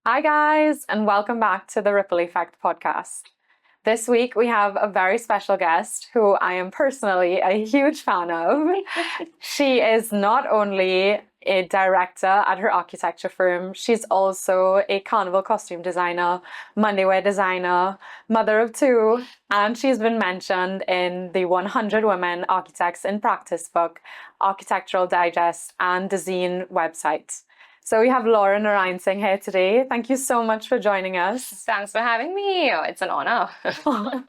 Hi, guys, and welcome back to the Ripple Effect podcast. This week, we have a very special guest who I am personally a huge fan of. She is not only a director at her architecture firm, she's also a carnival costume designer, Monday wear designer, mother of two, and she's been mentioned in the 100 Women Architects in Practice book, Architectural Digest and Dezeen website. So we have Laura Naraynsingh here today. Thank you so much for joining us. Thanks for having me. It's an honor. So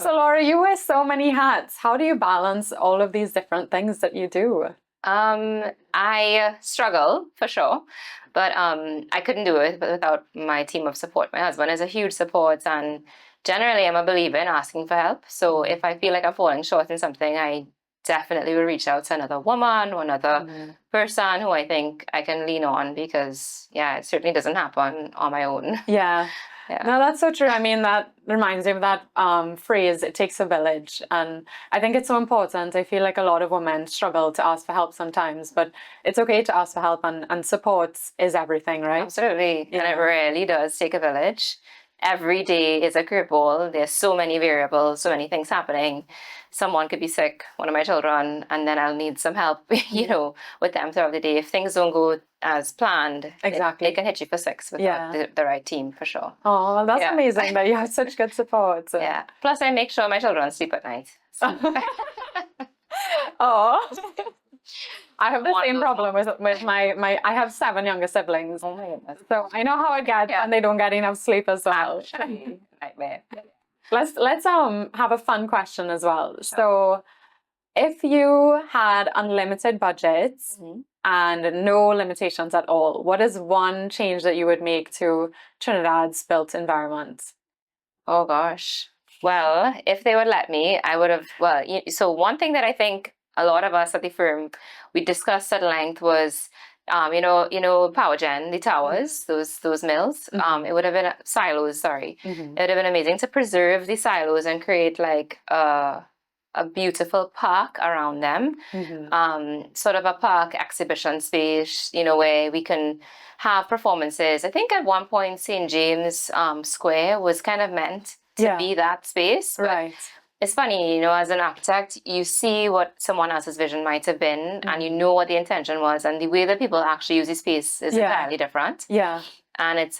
Laura, you wear so many hats. How do you balance all of these different things that you do? I struggle for sure, but I couldn't do it without my team of support. My husband is a huge support, and generally I'm a believer in asking for help. So if I feel like I'm falling short in something, I definitely will reach out to another woman or another person who I think I can lean on, because it certainly doesn't happen on my own. Yeah. No, that's so true. I mean, that reminds me of that phrase, it takes a village. And I think it's so important. I feel like a lot of women struggle to ask for help sometimes, but it's okay to ask for help, and support is everything, right? Absolutely. And it really does take a village. Every day is a curveball. There's so many variables, so many things happening. Someone could be sick, one of my children, and then I'll need some help, with them throughout the day. If things don't go as planned, exactly, it can hit you for six without the right team, for sure. Oh, well, that's amazing that you have such good support. Yeah. Plus, I make sure my children sleep at night. So. Oh. I have the same problem with my I have 7 younger siblings. Oh my goodness. So I know how it gets when they don't get enough sleep as well. Nightmare. Let's have a fun question as well. So if you had unlimited budgets and no limitations at all, what is one change that you would make to Trinidad's built environment? Oh gosh. Well, if they would let me, I would have, so one thing that I think a lot of us at the firm, we discussed at length was, power gen, the towers, those mills. It would have been silos. Sorry, it would have been amazing to preserve the silos and create like a beautiful park around them, sort of a park exhibition space, where we can have performances. I think at one point St. James Square was kind of meant to be that space, right? It's funny, as an architect, you see what someone else's vision might have been, and you know what the intention was, and the way that people actually use the space is entirely different. Yeah. And it's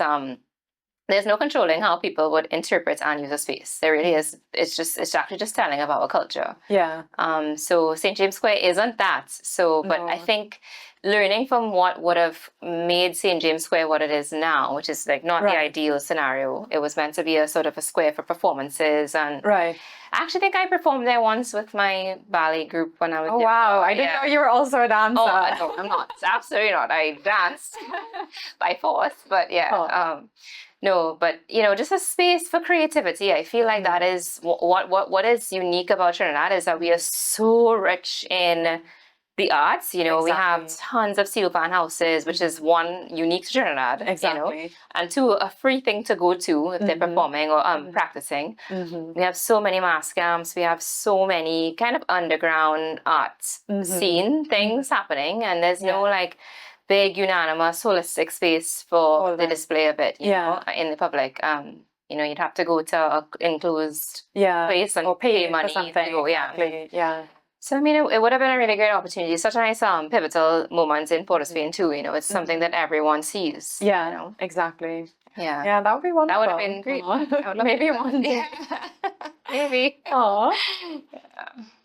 there's no controlling how people would interpret and use a space. There really is. It's actually just telling about our culture. Yeah. So St. James Square isn't that. So, but I think learning from what would have made St. James Square what it is now, which is like not the ideal scenario. It was meant to be a sort of a square for performances, and I actually think I performed there once with my ballet group when I was Oh, wow. I didn't know you were also a dancer. Oh, no, I'm not. Absolutely not. I danced by force, but no, but just a space for creativity. I feel like that is what is unique about Trinidad, is that we are so rich in the arts. We have tons of steel pan houses, which is one, unique to Trinidad. And two, a free thing to go to if they're performing or practicing. We have so many mass camps. We have so many kind of underground art scene things happening, and there's no like big unanimous holistic space for the display of it, you know, in the public. You'd have to go to an enclosed place and pay money to go. So I mean, it would have been a really great opportunity. Such a nice pivotal moment in Port of Spain too. It's something that everyone sees. Exactly. Yeah, that would be wonderful. That would have been great. Maybe one day. Maybe.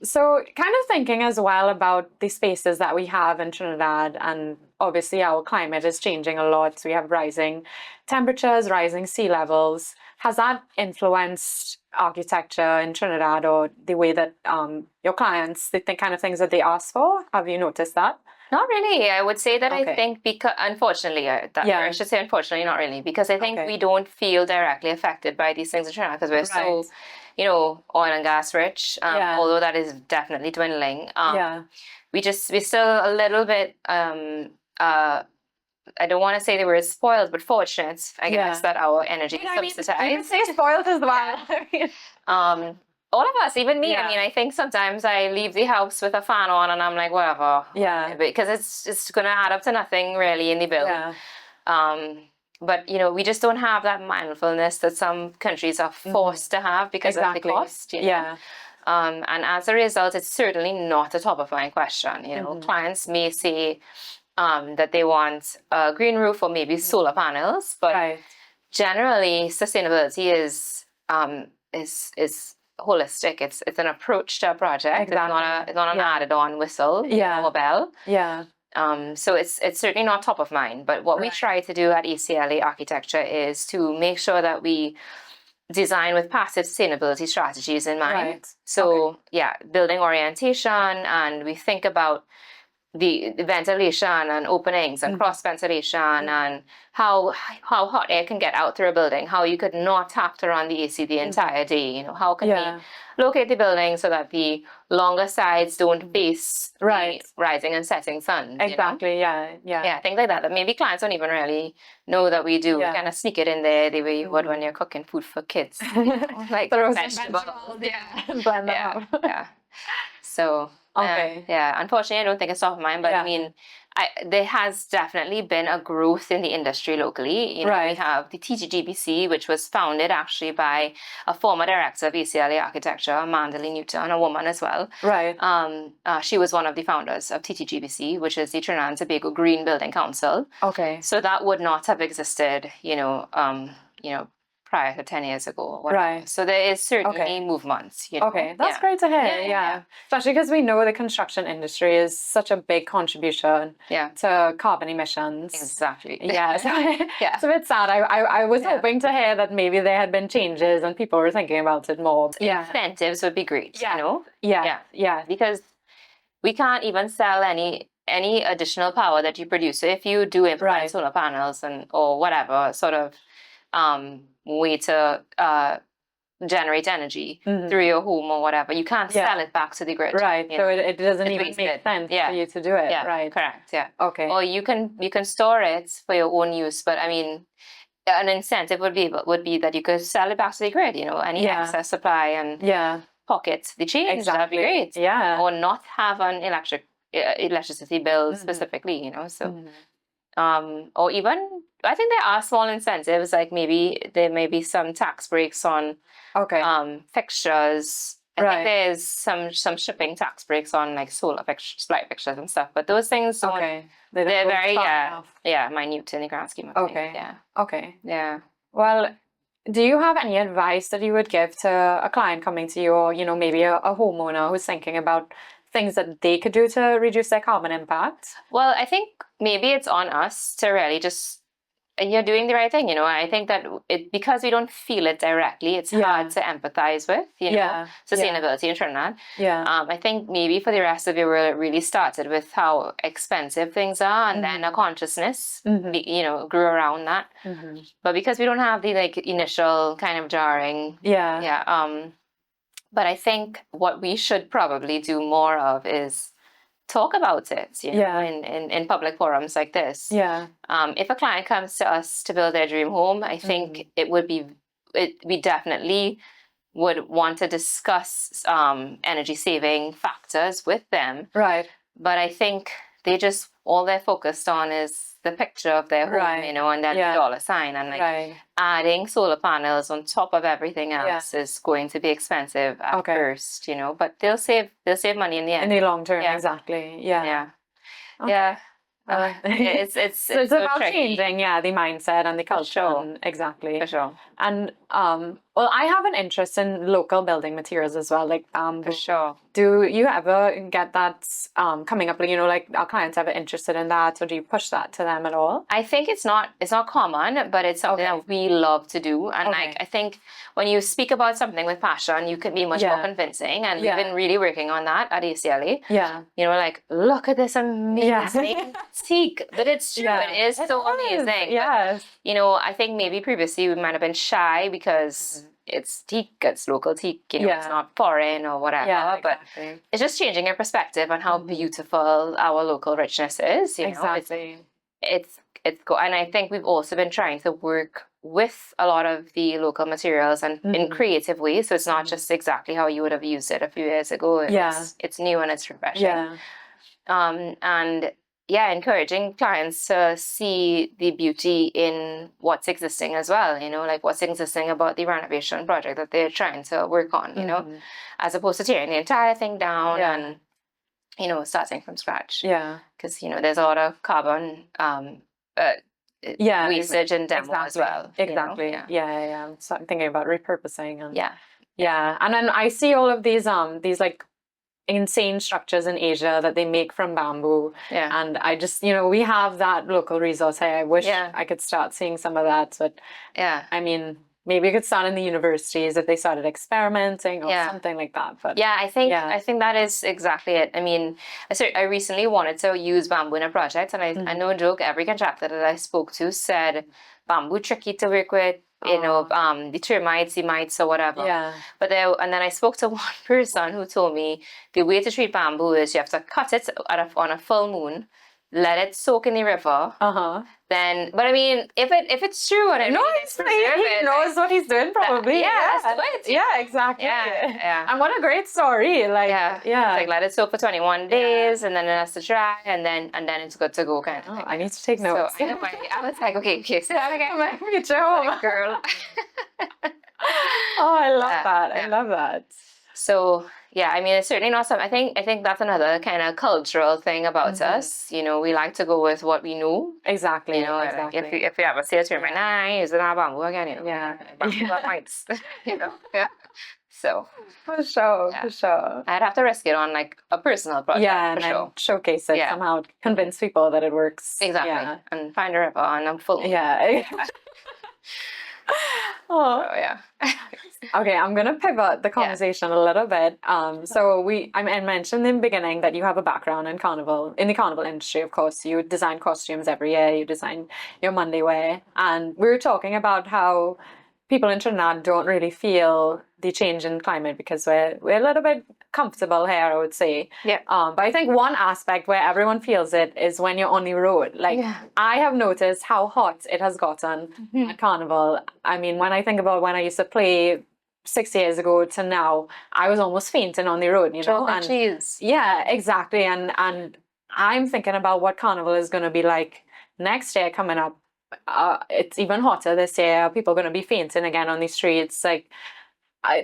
So kind of thinking as well about the spaces that we have in Trinidad, and obviously our climate is changing a lot. So we have rising temperatures, rising sea levels. Has that influenced architecture in Trinidad, or the way that your clients, the kind of things that they ask for? Have you noticed that? Not really. I would say that I think because, unfortunately, I should say unfortunately, not really, because I think we don't feel directly affected by these things in Trinidad because we're so, oil and gas rich, although that is definitely dwindling. We're still a little bit, I don't want to say they were spoiled, but fortunate, I guess, that our energy is subsidized. You can say spoiled as well. All of us, even me. I mean, I think sometimes I leave the house with a fan on and I'm like, whatever. Because it's going to add up to nothing really in the bill. but we just don't have that mindfulness that some countries are forced to have because of the cost. Yeah. And as a result, it's certainly not a top of mind question. Clients may say that they want a green roof or maybe solar panels, but generally sustainability is holistic. It's an approach to a project. It's not an added on whistle or bell. Yeah. So it's certainly not top of mind. But what we try to do at ACLA Architecture is to make sure that we design with passive sustainability strategies in mind. So building orientation, and we think about the ventilation and openings and cross ventilation and how hot air can get out through a building, how you could not have to run the AC the entire day. How can we locate the building so that the longer sides don't face the rising and setting sun. Exactly. Things like that maybe clients don't even really know that we do. We kind of sneak it in there the way you would when you're cooking food for kids. Like vegetables. Blend them up. So unfortunately I don't think it's top of mind, but I mean there has definitely been a growth in the industry locally. We have the TTGBC, which was founded actually by a former director of ACLA Architecture, Amanda Lee Newton, a woman as well. She was one of the founders of TTGBC, which is the Trinidad and Tobago Green Building Council. So that would not have existed, prior to 10 years ago. So there is certainly movements. That's great to hear. Especially because we know the construction industry is such a big contribution to carbon emissions. Exactly. It's a bit sad. I was hoping to hear that maybe there had been changes and people were thinking about it more. Incentives would be great. Because we can't even sell any additional power that you produce. So if you do implement solar panels or whatever sort of way to generate energy through your home or whatever, you can't sell it back to the grid. So it doesn't even make sense for you to do it. Correct. Or you can store it for your own use, but I mean an incentive would be that you could sell it back to the grid, any excess supply and pocket the change. That'd be great. Or not have an electricity bill specifically, so or even I think there are small incentives, like maybe there may be some tax breaks on fixtures. I think there's some shipping tax breaks on like solar fixtures, light fixtures and stuff. But those things don't. They're very minute in the grand scheme of things. Well, do you have any advice that you would give to a client coming to you, or maybe a homeowner who's thinking about things that they could do to reduce their carbon impact? Well, I think maybe it's on us to really just, and you're doing the right thing, I think that because we don't feel it directly, it's hard to empathize with, sustainability in Trinidad. I think maybe for the rest of you, it really started with how expensive things are, and then a consciousness, grew around that. But because we don't have the initial kind of jarring, but I think what we should probably do more of is talk about it, in public forums like this. If a client comes to us to build their dream home, I think we definitely would want to discuss energy saving factors with them. But I think all they're focused on is the picture of their home, and then the dollar sign, and adding solar panels on top of everything else is going to be expensive at first, but they'll save money in the end. In the long term, exactly. It's about tricky. changing, the mindset and the culture. Exactly. For sure. And well, I have an interest in local building materials as well, like bamboo. For sure. Do you ever get that coming up? Like our clients ever interested in that, or do you push that to them at all? I think it's not common, but it's something that we love to do. And I think when you speak about something with passion, you can be much more convincing. And we've been really working on that at ACLA. Like, look at this amazing teak. But it's true. It is so amazing. But, I think maybe previously we might have been shy because it's teak, it's local teak, it's not foreign or whatever. But it's just changing your perspective on how beautiful our local richness is. It's and I think we've also been trying to work with a lot of the local materials and in creative ways. So it's not just exactly how you would have used it a few years ago. It's new and it's refreshing. And encouraging clients to see the beauty in what's existing as well, like what's existing about the renovation project that they're trying to work on, as opposed to tearing the entire thing down and, starting from scratch. Yeah. Because, there's a lot of carbon wastage and demo as well. Exactly. Yeah. So I'm thinking about repurposing and yeah. And then I see all of these like insane structures in Asia that they make from bamboo. Yeah. And I just, we have that local resource here. I wish I could start seeing some of that. But I mean, maybe it could start in the universities if they started experimenting or something like that. But I think that is exactly it. I mean, I recently wanted to use bamboo in a project, and I no joke, every contractor that I spoke to said bamboo tricky to work with. The termites, the mites, or whatever. Yeah. But then I spoke to one person who told me the way to treat bamboo is you have to cut it on a full moon, let it soak in the river. Then, but I mean, if it's true, and he knows what he's doing, probably. That's good. Yeah, exactly. Yeah. And what a great story! Like, like let it soak for 21 days, and then it has to dry, and then it's good to go, kind of thing. I need to take notes. So I was like, okay, say that again, get your home, girl. I love that. I love that. So. Yeah, I mean, it's certainly not something. I think that's another kind of cultural thing about us. We like to go with what we know. Exactly. Like if you ever see a termite, is it not bamboo again? Bamboo mites. So for sure. I'd have to risk it on like a personal project. Yeah, and then showcase it somehow, convince people that it works. Exactly, and find a river, and I'm full. Yeah. Oh yeah. Okay, I'm gonna pivot the conversation a little bit. So I mentioned in the beginning that you have a background in the carnival industry. Of course, you design costumes every year. You design your Monday wear, and we were talking about how people in Trinidad don't really feel the change in climate because we're a little bit comfortable here, I would say. Yeah. But I think one aspect where everyone feels it is when you're on the road. Like I have noticed how hot it has gotten at Carnival. I mean, when I think about when I used to play 6 years ago to now, I was almost fainting on the road, and cheese. Yeah, exactly. And I'm thinking about what Carnival is going to be like next year coming up. It's even hotter this year. People are going to be fainting again on the streets. Like,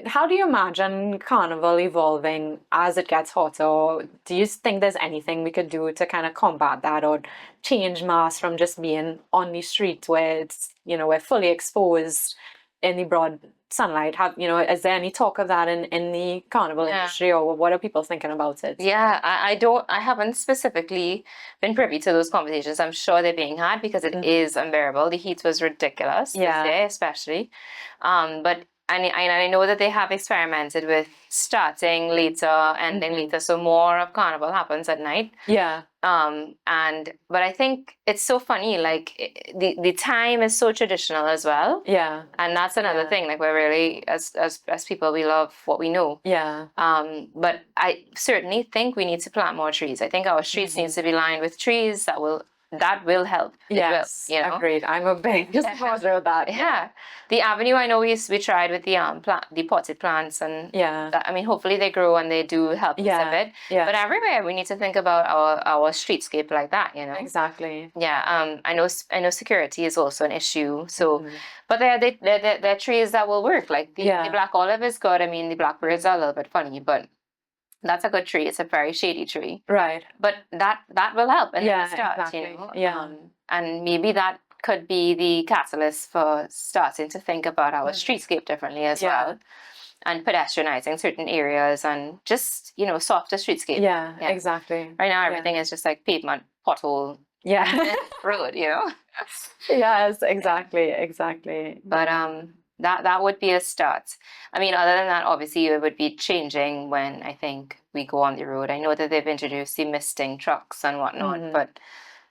how do you imagine Carnival evolving as it gets hotter? Or do you think there's anything we could do to kind of combat that or change mass from just being on the street where it's, we're fully exposed in the broad sunlight? Is there any talk of that in the carnival industry, or what are people thinking about it? Yeah, I haven't specifically been privy to those conversations. I'm sure they're being had because it is unbearable. The heat was ridiculous this day, especially. But I know that they have experimented with starting later, ending later, so more of Carnival happens at night. Yeah. But I think it's so funny, like the time is so traditional as well. Yeah. And that's another thing, like we're really, as people, we love what we know. Yeah. But I certainly think we need to plant more trees. I think our streets needs to be lined with trees that will help. Yes, agreed. I'm a big supporter of that. Yeah. The avenue, I know we tried with the potted plants, and I mean, hopefully they grow and they do help us a bit. Yeah. But everywhere we need to think about our streetscape like that, Exactly. Yeah. I know security is also an issue. So, but they're trees that will work. Like the black olive is good. I mean, the blackbirds are a little bit funny, but that's a good tree. It's a very shady tree. Right. But that will help in the start, exactly. Yeah. And maybe that could be the catalyst for starting to think about our streetscape differently as well. And pedestrianizing certain areas and just, softer streetscape. Yeah, exactly. Right now everything is just like pavement, pothole, road, Yes, exactly. But that would be a start. I mean, other than that, obviously, it would be changing when I think we go on the road. I know that they've introduced the misting trucks and whatnot, but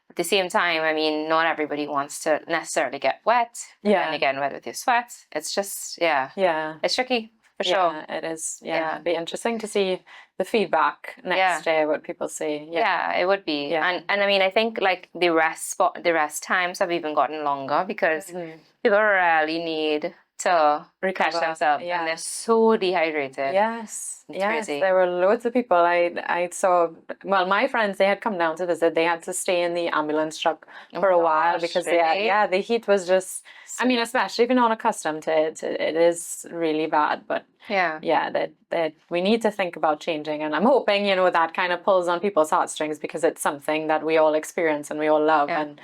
at the same time, I mean, not everybody wants to necessarily get wet. Yeah. And again, wet with your sweat. It's just, it's tricky for sure. Yeah, it is. Yeah. It'd be interesting to see the feedback next year, what people say. Yeah, it would be. Yeah. And I mean, I think like the rest times have even gotten longer because people rarely need to catch Recover. themselves, Yeah. and they're so dehydrated. Yes. It's Yes. crazy. There were loads of people I saw. Well, my friends, they had come down to visit. They had to stay in the ambulance truck Oh for my a while gosh, because really? the heat was just, I mean, especially if you're not accustomed to it, it is really bad. But Yeah. yeah, that we need to think about changing. And I'm hoping, that kind of pulls on people's heartstrings because it's something that we all experience and we all love. Yeah. And,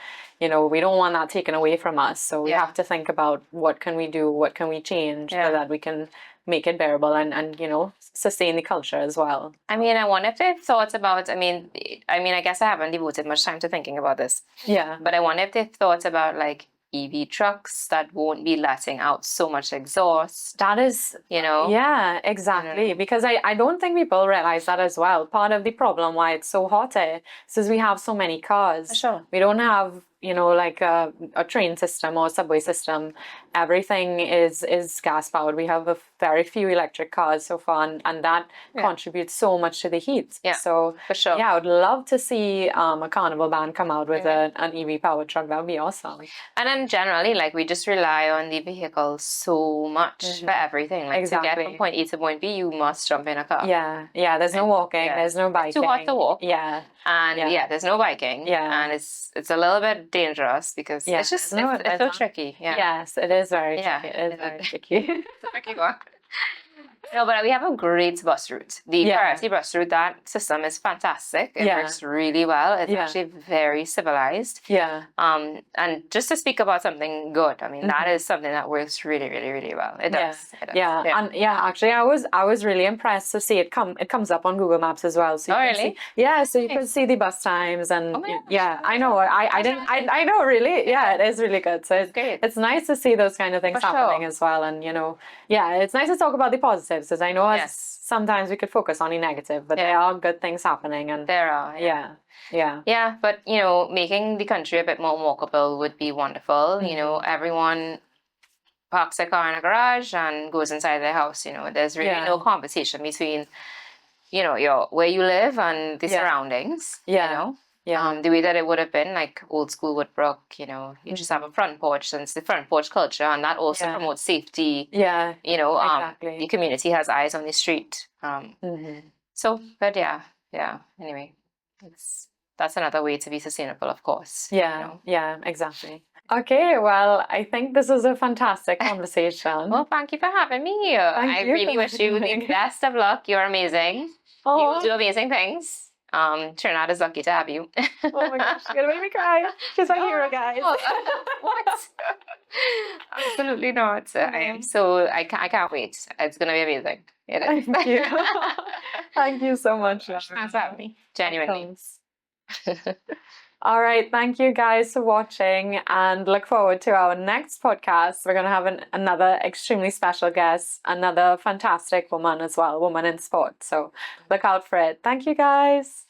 we don't want that taken away from us. So we Yeah. have to think about what can we do, what can we change Yeah. so that we can make it bearable and sustain the culture as well. I mean, I wonder if they've thought about, I mean, I guess I haven't devoted much time to thinking about this, Yeah. but I wonder if they've thought about like EV trucks that won't be letting out so much exhaust, That is, yeah, exactly. Because I don't think people realize that as well. Part of the problem why it's so hot here is we have so many cars. For sure. We don't have, like a train system or subway system. Everything is gas powered. We have a very few electric cars so far, and that contributes so much to the heat. Yeah, so for sure. Yeah, I would love to see a Carnival band come out with an EV powered truck. That would be awesome. And then generally, like, we just rely on the vehicle so much for everything. Like, to get from point A to point B, you must jump in a car. Yeah, there's no walking, there's no biking. It's too hot to walk. Yeah. And there's no biking. Yeah. And it's a little bit dangerous because it's just, it's so tricky. Yeah. Yes, it is very tricky. It is very tricky. It's a tricky one. No, but we have a great bus route. The priority bus route, that system is fantastic. It works really well. It's actually very civilized. Yeah. And just to speak about something good, I mean, that is something that works really, really, really well. It does. It does. Yeah. And actually I was really impressed to see it comes up on Google Maps as well. So you can see, so you can see the bus times and I know. I know really. Yeah, it is really good. So it's nice to see those kind of things happening as well. And it's nice to talk about the positives, because I know sometimes we could focus on the negative, but there are good things happening, and there are. Yeah, but making the country a bit more walkable would be wonderful. Everyone parks their car in a garage and goes inside their house. There's really no competition between where you live and the surroundings. The way that it would have been, like old school Woodbrook, you just have a front porch, since the front porch culture, and that also promotes safety. Exactly. The community has eyes on the street. So, but anyway, that's another way to be sustainable, of course. Yeah, exactly. Okay, well, I think this was a fantastic conversation. Well, thank you for having me here. I really wish you the best of luck. You're amazing. You do amazing things. Trinidad is lucky to have you. Oh my gosh, you're gonna make me cry. She's my hero, guys. What? Absolutely not. I can't wait. It's gonna be amazing. It is. Thank you. Thank you so much. Thanks for having me. Genuinely. All right, thank you guys for watching, and look forward to our next podcast. We're going to have another extremely special guest, another fantastic woman as well, woman in sport. So look out for it. Thank you guys.